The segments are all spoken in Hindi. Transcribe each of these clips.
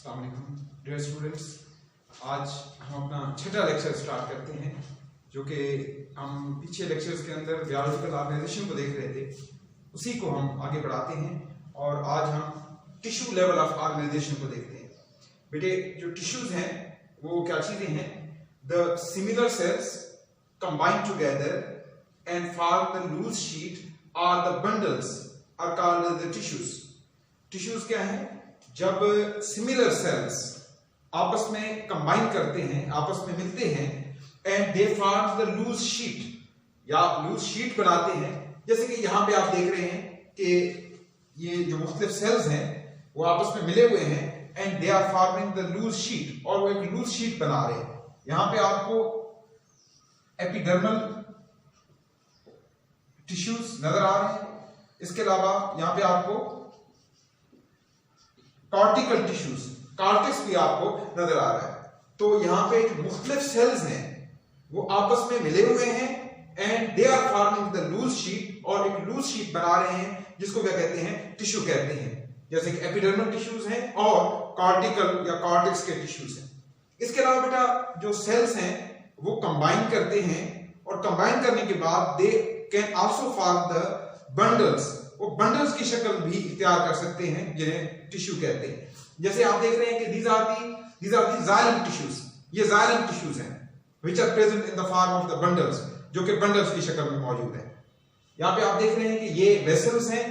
अस्सलाम वालेकुम डियर स्टूडेंट्स। आज हम अपना छठा लेक्चर स्टार्ट करते हैं, जो कि हम पीछे लेक्चर्स के अंदर बायोलॉजिकल ऑर्गेनाइजेशन को देख रहे थे, उसी को हम आगे बढ़ाते हैं और आज हम टिश्यू लेवल ऑफ ऑर्गेनाइजेशन को देखते हैं। बेटे, जो टिश्यूज हैं वो क्या चीजें हैं? The similar cells combine together and form the loose sheet और the bundles are called the tissues. Tissues क्या है? जब सिमिलर सेल्स आपस में कंबाइन करते हैं, आपस में मिलते हैं, and they form the loose sheet या लूज शीट बनाते हैं। जैसे कि यहां पे आप देख रहे हैं कि ये जो मुख्तलिफ सेल्स हैं वो आपस में मिले हुए हैं and they are forming the loose sheet, और वो एक लूज शीट बना रहे हैं। यहां पे आपको एपिडर्मल टिश्यूज नजर आ रहे हैं। इसके अलावा यहां पे आपको कॉर्टिकल टिश्यूज, कॉर्टेक्स भी आपको नजर आ रहा है। तो यहां पे जो मुख्तलिफ सेल्स हैं वो आपस में मिले हुए हैं and they are forming the loose sheet, और एक लूज शीट बना रहे हैं जिसको क्या कहते हैं? टिश्यू कहते हैं। जैसे कि एपिडर्मल टिश्यूज हैं और कॉर्टिकल या कॉर्टेक्स के टिश्यूज हैं। इसके अलावा बेटा जो सेल्स हैं वो कंबाइन करते हैं, और कंबाइन करने के बाद they can also form the bundles. वो बंडल्स की शक्ल भी इख्तियार कर सकते हैं जिन्हें टिश्यू कहते हैं। जैसे आप देख रहे हैं कि these are the xylem tissues। ये xylem tissues हैं which are present in the form of the bundles, जो कि बंडल्स की शक्ल में मौजूद है। यहाँ पे आप देख रहे हैं कि ये वेसल्स हैं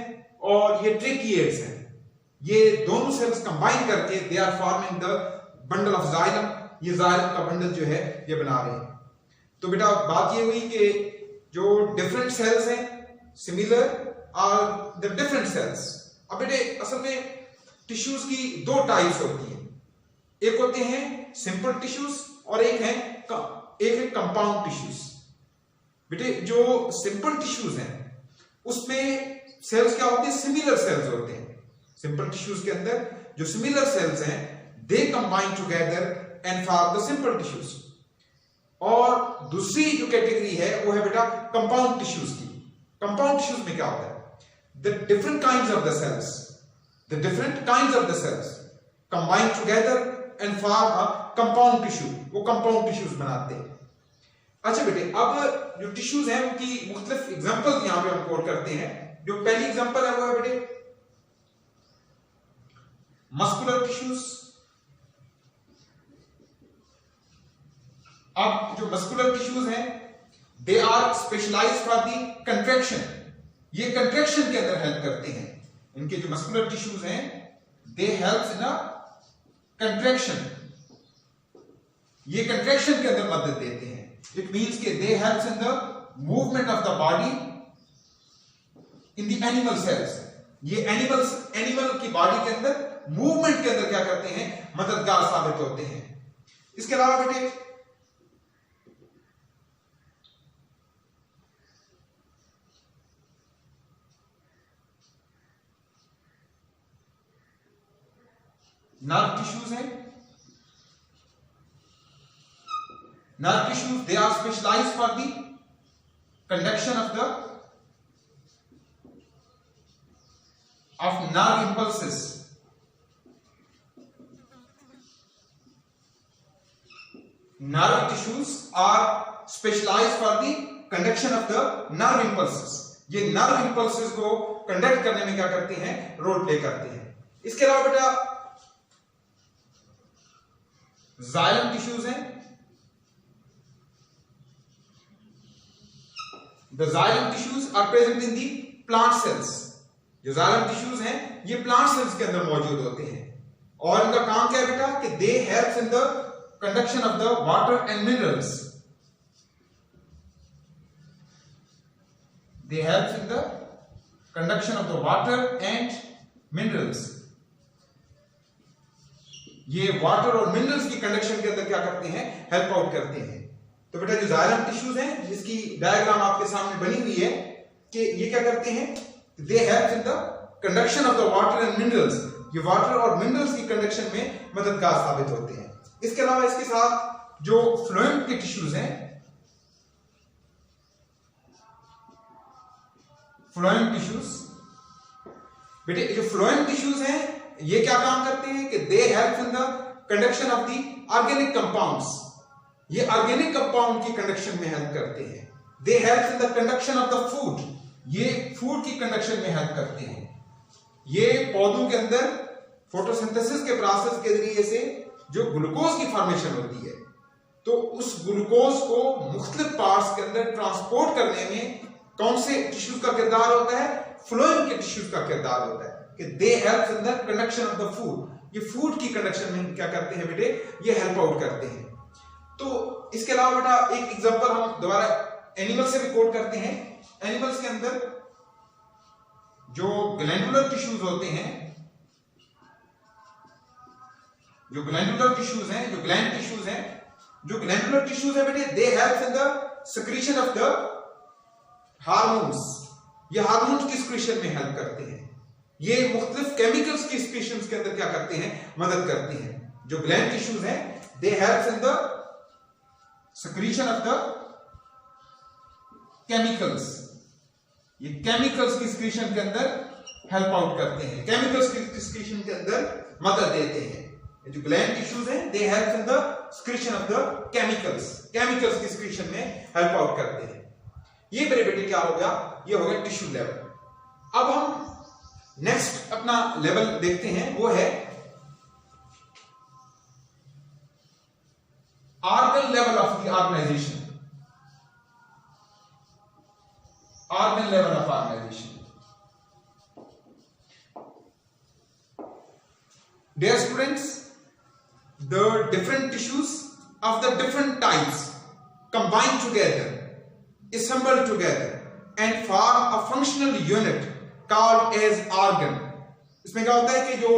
और ये ट्रेकिएट्स हैं। ये दोनों सेल्स कंबाइन करके they are forming the bundle of xylem. ये जाइलम का बंडल जो है ये बना रहे हैं। तो बेटा बात ये हुई कि जो डिफरेंट सेल्स हैं सिमिलर और द डिफरेंट सेल्स। अब बेटे असल में टिश्यूज की दो टाइप्स होती हैं, एक होते हैं सिंपल टिश्यूज और एक है कंपाउंड टिश्यूज। बेटे जो सिंपल टिश्यूज हैं उसमें सेल्स क्या होते हैं? सिमिलर सेल्स होते हैं। सिंपल टिश्यूज के अंदर जो सिमिलर सेल्स हैं they combine together and form the simple tissues. और दूसरी जो कैटेगरी है वो है बेटा कंपाउंड टिश्यूज की। कंपाउंड टिश्यूज में क्या होता है? The different kinds of the cells combine together and form a compound tissue। वो compound tissues बनाते हैं। अच्छा बेटे, अब जो टिश्यूज हैं उनकी मुख्तलिफ एग्जांपल्स यहां पे हम कोट करते हैं। जो पहली एग्जांपल है वो है बेटे मस्कुलर टिश्यूज। अब जो मस्कुलर टिश्यूज हैं they are specialised for the contraction. ये कंट्रैक्शन के अंदर हेल्प करते हैं। इनके जो मस्कुलर टिश्यूज हैं दे हेल्प्स इन अ कंट्रैक्शन। ये कंट्रैक्शन के अंदर मदद देते हैं। इट मींस कि दे helps in the movement of the body in the animal cells. ये एनिमल की बॉडी के अंदर मूवमेंट के अंदर क्या करते हैं? मददगार साबित होते हैं। इसके अलावा बेटे नर्व टिश्यूज हैं। Nerve tissues they are specialised for the conduction of nerve impulses. Nerve tissues are specialised for the conduction of the nerve impulses. ये नर्व इंपल्सेस को कंडक्ट करने में क्या करते हैं? रोल प्ले करते हैं। इसके अलावा बेटा जाइलम टिश्यूज हैं। The xylem tissues are present in the plant cells। जो xylem tissues हैं ये plant cells के अंदर मौजूद होते हैं, और इनका काम क्या है बेटा? कि they helps in the conduction of the water and minerals। They helps in the conduction of the water and minerals। ये वाटर और मिनरल्स की कंडक्शन के अंदर क्या करते हैं? हेल्प आउट करते हैं। तो बेटा जो जाइलम टिश्यूज हैं जिसकी डायग्राम आपके सामने बनी हुई है कि ये क्या करते हैं? They help in the conduction of the water and minerals. ये वाटर और मिनरल्स की कंडक्शन में मददगार साबित होते हैं। इसके अलावा इसके साथ जो फ्लोएम के टिश्यूज हैं, फ्लोएम टिश्यूज बेटे जो फ्लोएम टिश्यूज हैं ये क्या काम करते हैं कि they help in the conduction of the organic compounds, ये ऑर्गेनिक कंपाउंड की कंडक्शन में हेल्प करते हैं। They help in the conduction of the food, ये फूड की कंडक्शन में हेल्प करते हैं। ये पौधों के अंदर फोटोसिंथेसिस के प्रोसेस के जरिए से जो ग्लूकोज की फॉर्मेशन होती है, तो उस ग्लूकोज को मुख्तलिफ पार्ट्स के अंदर ट्रांसपोर्ट करने में कौन से टिश्यूज का किरदार होता है? फ्लोएम के टिश्यूज का किरदार होता है कि they help in the conduction of the food. ये फूड की कंडक्शन में क्या करते हैं बेटे? ये हेल्प आउट करते हैं। तो इसके अलावा बेटा एक एग्जांपल हम दोबारा एनिमल से भी कोट करते हैं। एनिमल्स के अंदर जो ग्लैंडुलर टिश्यूज होते हैं, जो ग्लैंडुलर टिश्यूज हैं, जो ग्लैंड टिश्यूज हैं, जो ग्लैंडुलर टिश्यूज है बेटे, they help in the secretion of the hormones. ये हार्मोन्स की सिक्रीशन में हेल्प करते हैं। ये मुख्तलिफ केमिकल्स की सिक्रीशन के अंदर क्या करते हैं? मदद करते हैं। जो ग्लैंड टिश्यूज हैं, they help in the secretion of the chemicals. ये केमिकल्स की सिक्रीशन के अंदर हेल्प आउट करते हैं, केमिकल्स की सिक्रीशन के अंदर मदद देते हैं। जो ग्लैंड टिश्यूज हैं, they help in the secretion of the chemicals, chemicals की सिक्रीशन में हेल्प आउट करते हैं। ये मेरे बेटे क्या हो गया? ये हो गया टिश्यू लेवल। अब हम नेक्स्ट अपना लेवल देखते हैं, वो है organ level of the organization. Organ level of organization. Dear students, the different tissues of the different types combine together, assemble together and form a functional unit called as organ. इसमें क्या होता है कि जो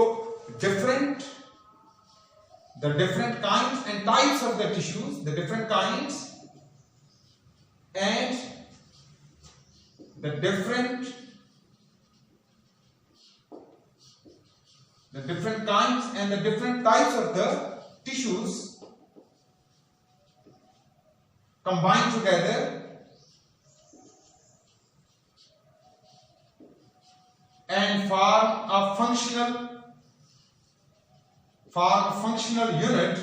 the different kinds and types of the tissues, the different kinds and the different kinds and the different types of the tissues combine together and form a functional unit,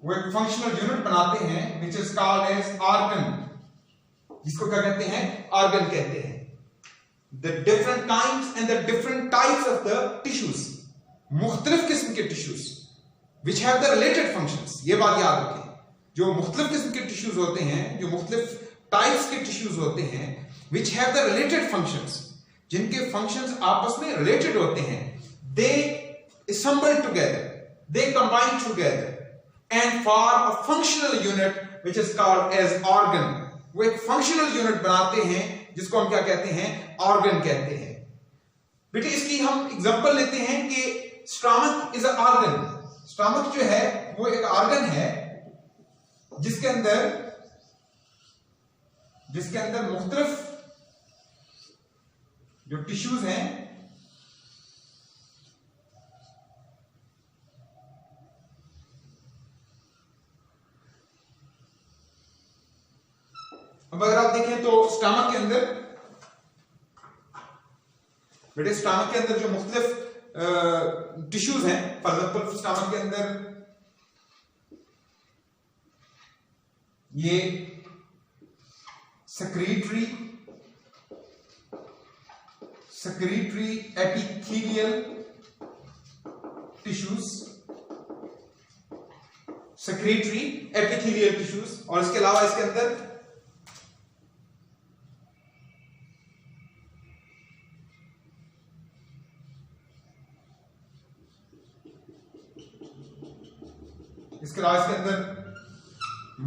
वो एक functional unit बनाते हैं which is called as organ, जिसको क्या कहते हैं? ऑर्गन कहते हैं। The different kinds and the different types of the tissues, मुख्तलिफ किस्म के tissues which have the related functions, ये बात याद रखें। जो मुख्तलिफ किस्म के टिश्यूज होते हैं, जो मुख्तलिफ टाइप्स के टिश्यूज होते हैं, which have the related functions, जिनके फंक्शंस आपस में रिलेटेड होते हैं, they assemble together, they combine together and form a functional unit which is called as organ। वो एक फंक्शनल यूनिट बनाते हैं जिसको हम क्या कहते हैं? ऑर्गन कहते हैं। बेटे इसकी हम एग्जांपल लेते हैं कि stomach is a organ. Stomach जो है वो एक ऑर्गन है जिसके अंदर मुख्तलिफ जो टिश्यूज हैं, अब अगर आप देखें तो स्टमक के अंदर बेटे, स्टमक के अंदर जो मुख्तलिफ टिश्यूज हैं, फॉर एग्जाम्पल स्टमक के अंदर ये secretory epithelial tissues, और इसके अलावा इसके अंदर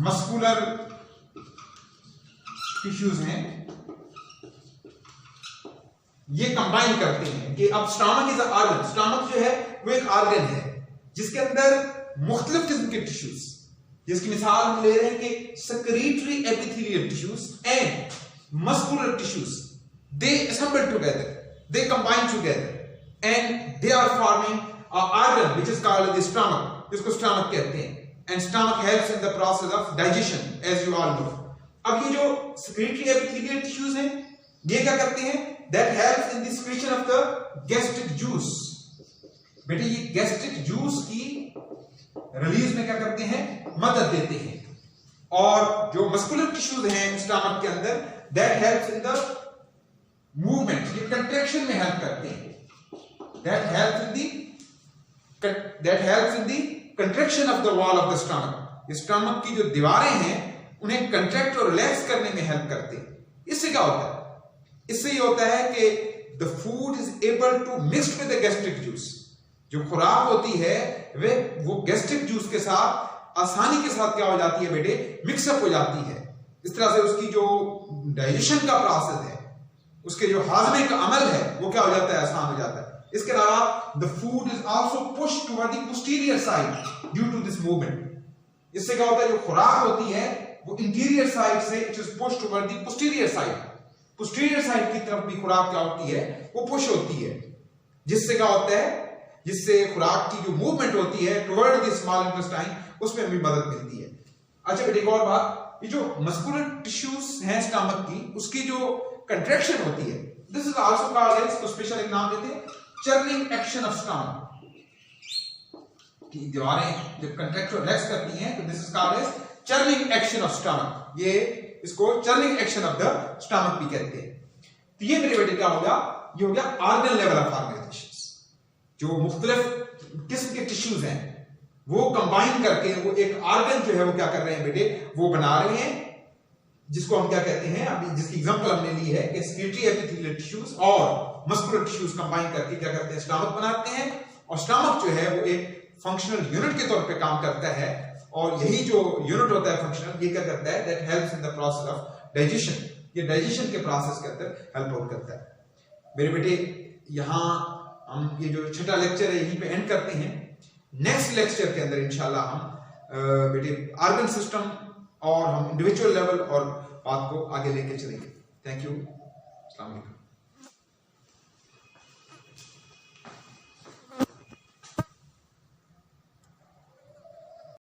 मस्कुलर टिश्यूज हैं। ये कंबाइन करते हैं कि अब stomach is a organ. Stomach जो है वो एक ऑर्गन है जिसके अंदर मुख्तलिफ किस्म के टिश्यूज, जिसकी मिसाल हम ले रहे हैं कि secretory epithelial tissues and muscular tissues, they assemble together, they combine together and they are forming an organ which is called the stomach, जिसको स्टमक कहते हैं। And stomach helps in the process of digestion, as you all know. अब ये जो secretory epithelial tissues हैं, ये क्या करते हैं? That helps in the secretion of the gastric juice. बेटे ये गैस्ट्रिक जूस की रिलीज में क्या करते हैं, मदद देते हैं। और जो मस्कुलर टिश्यूज हैं स्टमक के अंदर, that helps in the movement, ये कंट्रैक्शन में हेल्प करते हैं। That helps in the contraction of the wall of the stomach. Stomach की जो दीवारें हैं उन्हें कंट्रैक्ट और रिलैक्स करने में हेल्प करते हैं। इससे क्या होता है, इससे ये होता है कि the food is able to mix with the gastric juice. जो खुराक होती है वो गैस्ट्रिक जूस के साथ आसानी के साथ क्या हो जाती है बेटे, मिक्सअप हो जाती है। इस तरह से उसकी जो डाइजेशन का प्रोसेस है, उसके जो हाजमे का अमल है, वो क्या हो जाता है, आसान हो जाता है। इसके अलावा the food is also pushed toward the posterior side due to this movement. इससे क्या होता है, जो खुराक होती है वो इंटीरियर साइड से it is pushed toward the posterior side. Posterior side की तरफ भी खुराक क्या होती है, वो पुश होती है, जिससे क्या होता है, जिससे खुराक की जो मूवमेंट होती है टुवर्ड द स्मॉल इंटेस्टाइन, उसमें भी मदद मिलती है। अच्छा बेटे एक और बात, ये जो मस्कुलर टिश्यूज हैं स्टमक की, उसकी जो कंट्रैक्शन होती है, this is also called as, तो स्पेशल एक नाम देते हैं, चर्निंग एक्शन ऑफ स्टमक। कि दीवारें जब कंट्रैक्ट और रिलैक्स करती हैं तो this is called as churning action of stomach. ये इसको churning action of the stomach भी कहते हैं। तो ये मेरे बेटे क्या हो गया, ये हो गया ऑर्गन लेवल ऑफ ऑर्गेनाइजेशन। जो मुख्तलिफ किस्म के टिश्यूज हैं वो कंबाइन करके वो एक ऑर्गन जो है वो क्या कर रहे हैं बेटे, वो बना रहे हैं, जिसको हम क्या कहते हैं, अभी जिसकी एग्जांपल हमने ली है कि स्केलेटली एपिथेलियल टिश्यूज और मस्कुलर टिश्यूज कंबाइन करके क्या करते हैं, स्टमक बनाते हैं। और स्टमक जो है वो एक फंक्शनल यूनिट के तौर पे काम करता है, और यही जो यूनिट होता है फंक्शनल, ये क्या करता है, that helps in the process of digestion. ये डाइजेशन के प्रोसेस के अंदर हेल्प आउट करता है। मेरे बेटे यहाँ हम ये जो छठा लेक्चर है यहीं पे एंड करते हैं। नेक्स्ट लेक्चर के अंदर इंशाल्लाह हम बेटे ऑर्गन सिस्टम और हम इंडिविजुअल लेवल और बात को आगे लेके चलेंगे। थैंक यू, अस्सलाम वालेकुम।